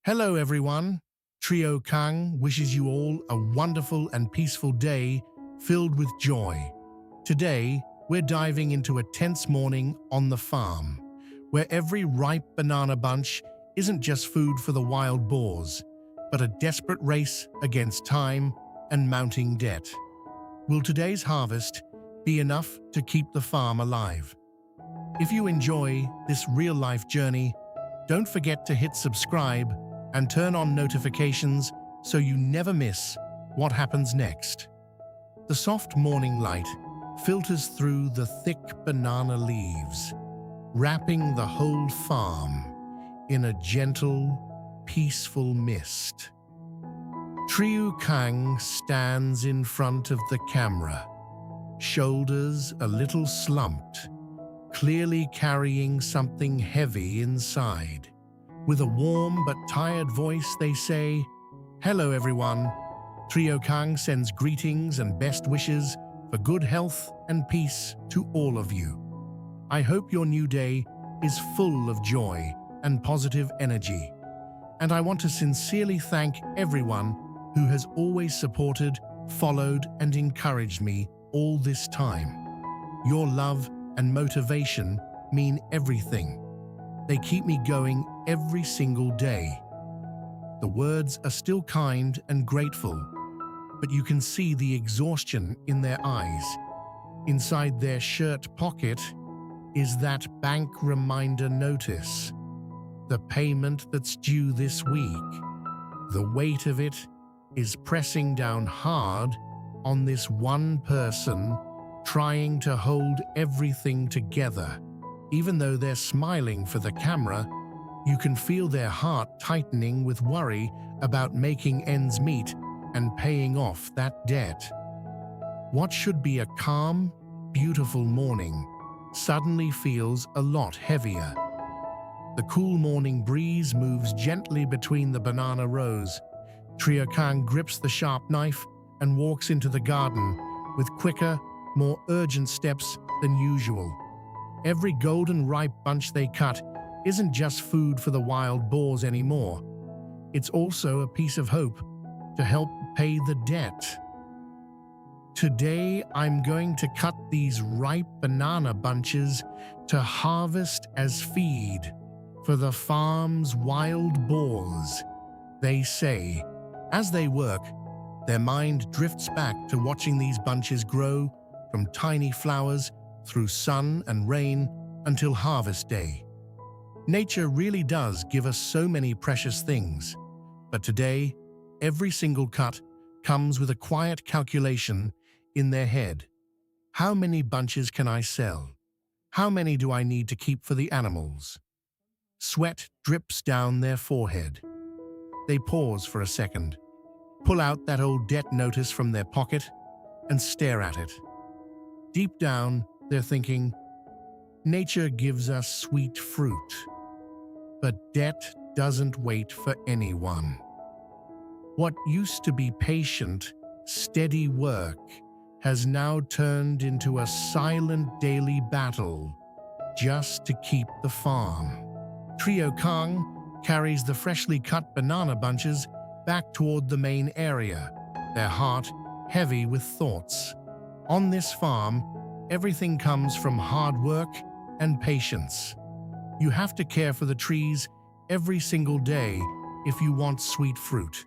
Hello everyone, Trieu Khang wishes you all a wonderful and peaceful day filled with joy. Today, we're diving into a tense morning on the farm, where every ripe banana bunch isn't just food for the wild boars, but a desperate race against time and mounting debt. Will today's harvest be enough to keep the farm alive? If you enjoy this real-life journey, don't forget to hit subscribe and turn on notifications so you never miss what happens next. The soft morning light filters through the thick banana leaves, wrapping the whole farm in a gentle, peaceful mist. Trieu Khang stands in front of the camera, shoulders a little slumped, clearly carrying something heavy inside. With a warm but tired voice, they say, "Hello everyone." Trieu Khang sends greetings and best wishes for good health and peace to all of you. I hope your new day is full of joy and positive energy. And I want to sincerely thank everyone who has always supported, followed, and encouraged me all this time. Your love and motivation mean everything. They keep me going every single day. The words are still kind and grateful, but you can see the exhaustion in their eyes. Inside their shirt pocket is that bank reminder notice. The payment that's due this week. The weight of it is pressing down hard on this one person trying to hold everything together. Even though they're smiling for the camera, you can feel their heart tightening with worry about making ends meet and paying off that debt. What should be a calm, beautiful morning suddenly feels a lot heavier. The cool morning breeze moves gently between the banana rows. Trieu Khang grips the sharp knife and walks into the garden with quicker, more urgent steps than usual. Every golden ripe bunch they cut isn't just food for the wild boars anymore. It's also a piece of hope to help pay the debt. Today, I'm going to cut these ripe banana bunches to harvest as feed for the farm's wild boars, they say. As they work, their mind drifts back to watching these bunches grow from tiny flowers through sun and rain until harvest day. Nature really does give us so many precious things, but today, every single cut comes with a quiet calculation in their head. How many bunches can I sell? How many do I need to keep for the animals? Sweat drips down their forehead. They pause for a second, pull out that old debt notice from their pocket, and stare at it. Deep down, they're thinking, nature gives us sweet fruit, but debt doesn't wait for anyone. What used to be patient, steady work has now turned into a silent daily battle just to keep the farm. Trieu Khang carries the freshly cut banana bunches back toward the main area, their heart heavy with thoughts. On this farm, everything comes from hard work and patience. You have to care for the trees every single day if you want sweet fruit.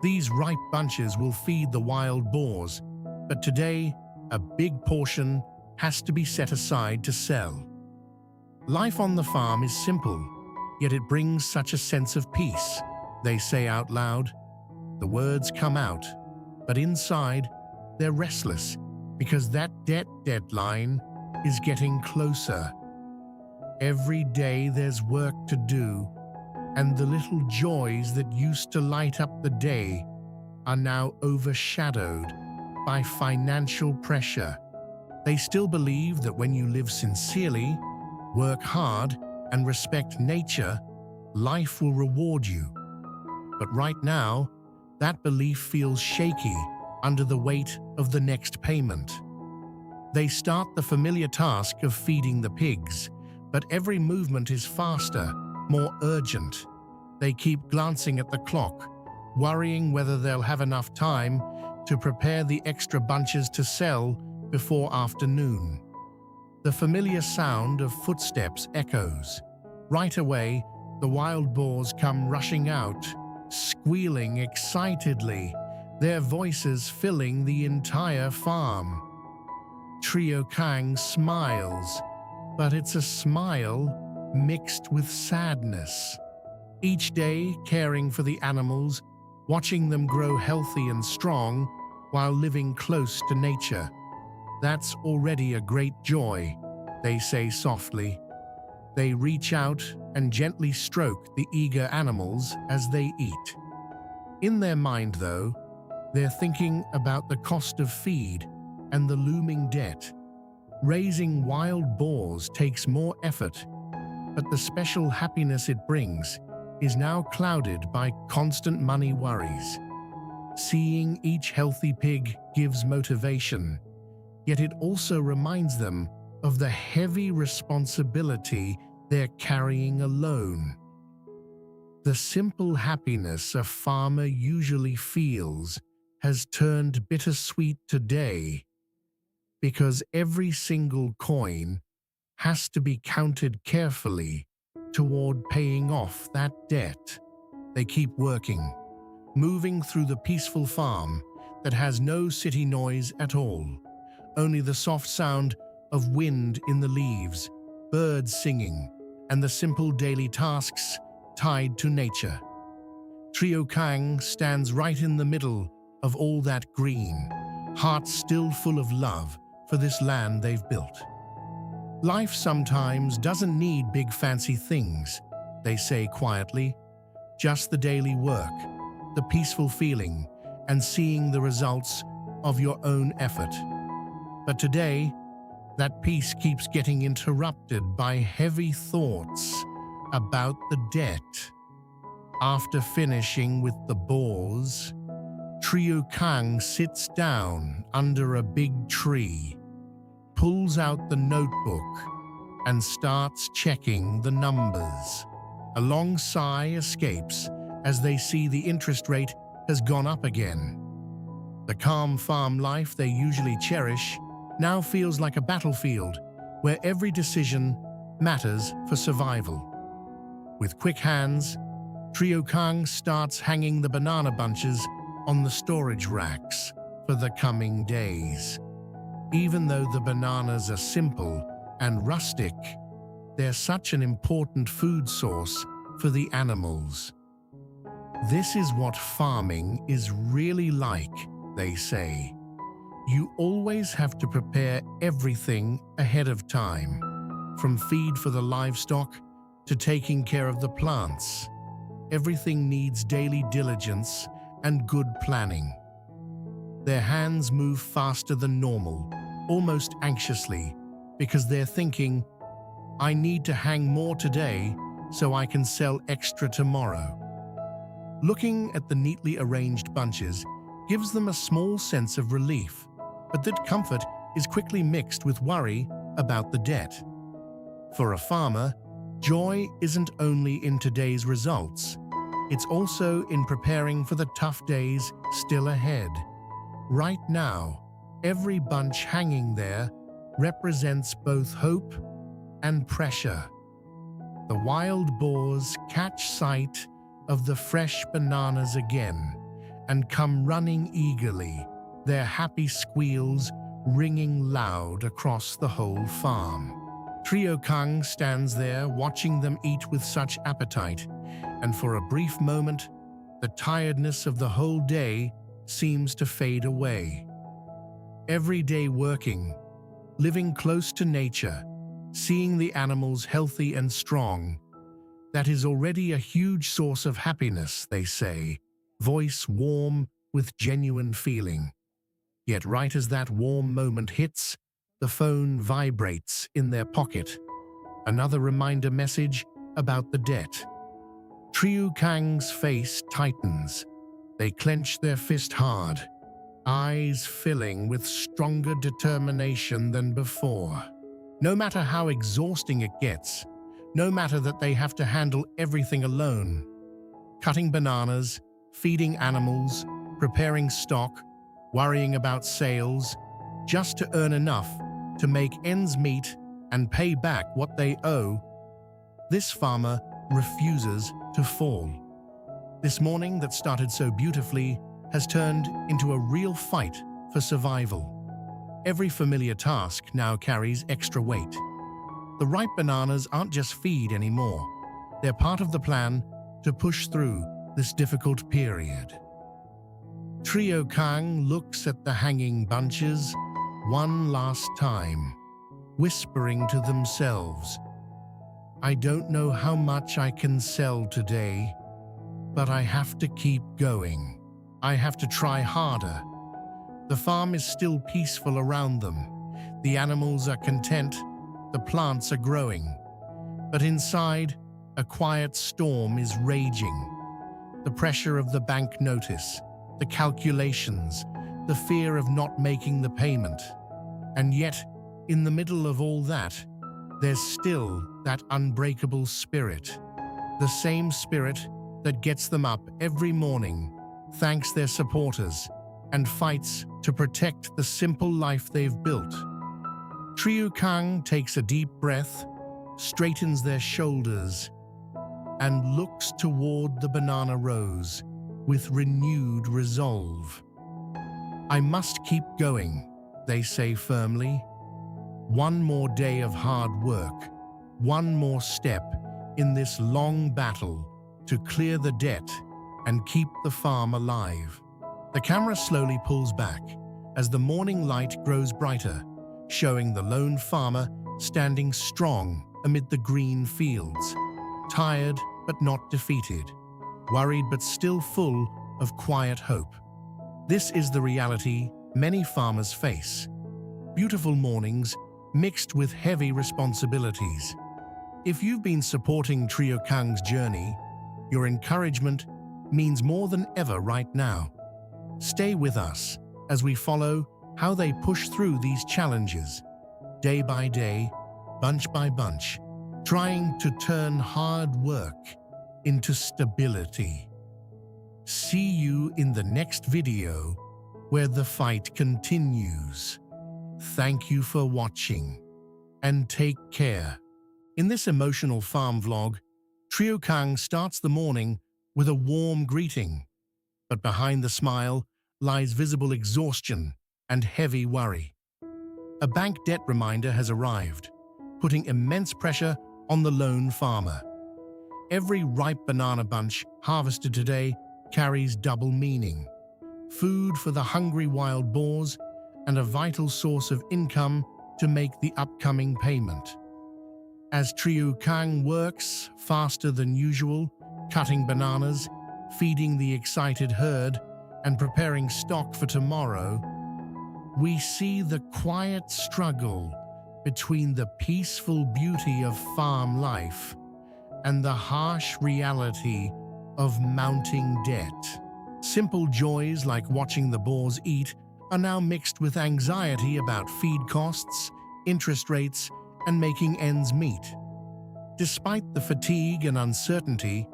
These ripe bunches will feed the wild boars, but today, a big portion has to be set aside to sell. Life on the farm is simple, yet it brings such a sense of peace, they say out loud. The words come out, but inside, they're restless because that debt deadline is getting closer. Every day there's work to do, and the little joys that used to light up the day are now overshadowed by financial pressure. They still believe that when you live sincerely, work hard, and respect nature, life will reward you. But right now, that belief feels shaky under the weight of the next payment. They start the familiar task of feeding the pigs, but every movement is faster, more urgent. They keep glancing at the clock, worrying whether they'll have enough time to prepare the extra bunches to sell before afternoon. The familiar sound of footsteps echoes. Right away, the wild boars come rushing out, squealing excitedly, their voices filling the entire farm. Trieu Khang smiles, but it's a smile mixed with sadness. Each day, caring for the animals, watching them grow healthy and strong while living close to nature. That's already a great joy, they say softly. They reach out and gently stroke the eager animals as they eat. In their mind, though, they're thinking about the cost of feed and the looming debt. Raising wild boars takes more effort, but the special happiness it brings is now clouded by constant money worries. Seeing each healthy pig gives motivation, yet it also reminds them of the heavy responsibility they're carrying alone. The simple happiness a farmer usually feels has turned bittersweet today, because every single coin has to be counted carefully toward paying off that debt. They keep working, moving through the peaceful farm that has no city noise at all, only the soft sound of wind in the leaves, birds singing, and the simple daily tasks tied to nature. Trieu Khang stands right in the middle of all that green, heart still full of love for this land they've built. Life sometimes doesn't need big fancy things, they say quietly, just the daily work, the peaceful feeling, and seeing the results of your own effort. But today, that peace keeps getting interrupted by heavy thoughts about the debt. After finishing with the boars, Trieu Khang sits down under a big tree, pulls out the notebook, and starts checking the numbers. A long sigh escapes as they see the interest rate has gone up again. The calm farm life they usually cherish now feels like a battlefield where every decision matters for survival. With quick hands, Trieu Khang starts hanging the banana bunches on the storage racks for the coming days. Even though the bananas are simple and rustic, they're such an important food source for the animals. This is what farming is really like, they say. You always have to prepare everything ahead of time, from feed for the livestock to taking care of the plants. Everything needs daily diligence and good planning. Their hands move faster than normal, almost anxiously, because they're thinking, I need to hang more today so I can sell extra tomorrow. Looking at the neatly arranged bunches gives them a small sense of relief, but that comfort is quickly mixed with worry about the debt. For a farmer, joy isn't only in today's results, it's also in preparing for the tough days still ahead. Right now, every bunch hanging there represents both hope and pressure. The wild boars catch sight of the fresh bananas again and come running eagerly, their happy squeals ringing loud across the whole farm. Trieu Khang stands there watching them eat with such appetite, and for a brief moment, the tiredness of the whole day seems to fade away. Every day working, living close to nature, seeing the animals healthy and strong, that is already a huge source of happiness, they say, voice warm with genuine feeling. Yet right as that warm moment hits, the phone vibrates in their pocket. Another reminder message about the debt. Trieu Khang's face tightens. They clench their fist hard, eyes filling with stronger determination than before. No matter how exhausting it gets, no matter that they have to handle everything alone, cutting bananas, feeding animals, preparing stock, worrying about sales, just to earn enough to make ends meet and pay back what they owe. This farmer refuses to fall. This morning that started so beautifully has turned into a real fight for survival. Every familiar task now carries extra weight. The ripe bananas aren't just feed anymore. They're part of the plan to push through this difficult period. Trieu Khang looks at the hanging bunches one last time, whispering to themselves, "I don't know how much I can sell today, but I have to keep going. I have to try harder." The farm is still peaceful around them. The animals are content, the plants are growing. But inside, a quiet storm is raging. The pressure of the bank notice, the calculations, the fear of not making the payment. And yet, in the middle of all that, there's still that unbreakable spirit. The same spirit that gets them up every morning, thanks their supporters, and fights to protect the simple life they've built. Trieu Khang takes a deep breath, straightens their shoulders, and looks toward the banana rows with renewed resolve. "I must keep going," they say firmly. One more day of hard work, one more step in this long battle to clear the debt and keep the farm alive. The camera slowly pulls back as the morning light grows brighter, showing the lone farmer standing strong amid the green fields, tired but not defeated, worried but still full of quiet hope. This is the reality many farmers face. Beautiful mornings mixed with heavy responsibilities. If you've been supporting Trieu Khang's journey, your encouragement means more than ever right now. Stay with us as we follow how they push through these challenges, day by day, bunch by bunch, trying to turn hard work into stability. See you in the next video where the fight continues. Thank you for watching, and take care. In this emotional farm vlog, Trieu Khang starts the morning with a warm greeting, but behind the smile lies visible exhaustion and heavy worry. A bank debt reminder has arrived, putting immense pressure on the lone farmer. Every ripe banana bunch harvested today carries double meaning: food for the hungry wild boars and a vital source of income to make the upcoming payment. As Trieu Khang works faster than usual, cutting bananas, feeding the excited herd, and preparing stock for tomorrow, we see the quiet struggle between the peaceful beauty of farm life and the harsh reality of mounting debt. Simple joys like watching the boars eat are now mixed with anxiety about feed costs, interest rates, and making ends meet. Despite the fatigue and uncertainty,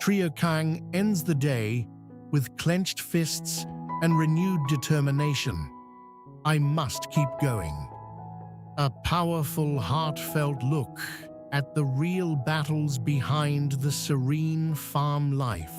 Trieu Khang ends the day with clenched fists and renewed determination. "I must keep going." A powerful, heartfelt look at the real battles behind the serene farm life.